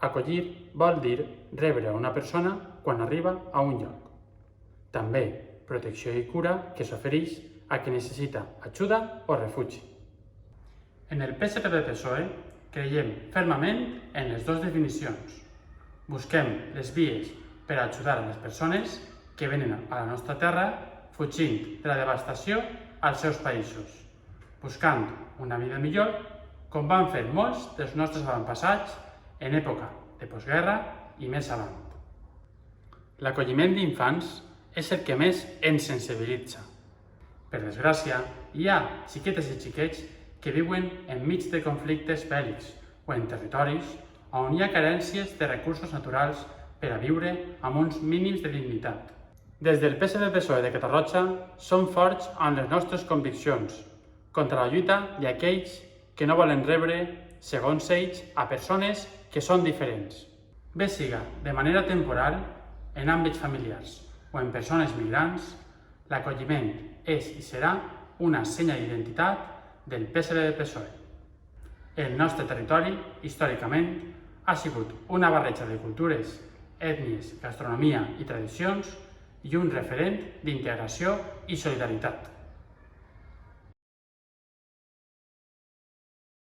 Acollir vol dir rebre una persona quan arriba a un lloc. També protecció i cura que s'ofereix a qui necessita ajuda o refugi. En el PSPV del PSOE creiem fermament en les dues definicions. Busquem les vies per ajudar a les persones que venen a la nostra terra fugint de la devastació als seus països, buscant una vida millor, com van fer molts dels nostres avantpassats en època de postguerra i més avant. L'acolliment d'infants és el que més ens sensibilitza. Per desgràcia, hi ha xiquetes i xiquets que viuen enmig de conflictes bèl·lics o en territoris on hi ha carències de recursos naturals per a viure amb uns mínims de dignitat. Des del PSPV-PSOE de Catarroja som forts en les nostres conviccions contra la lluita d'aquells que no volen rebre, segons ells, a persones que són diferents. Bé siga de manera temporal, en àmbits familiars o en persones migrants, l'acolliment és i serà una senya d'identitat del PSPV-PSOE. El nostre territori, històricament, ha sigut una barreja de cultures, ètnies, gastronomia i tradicions i un referent d'integració i solidaritat.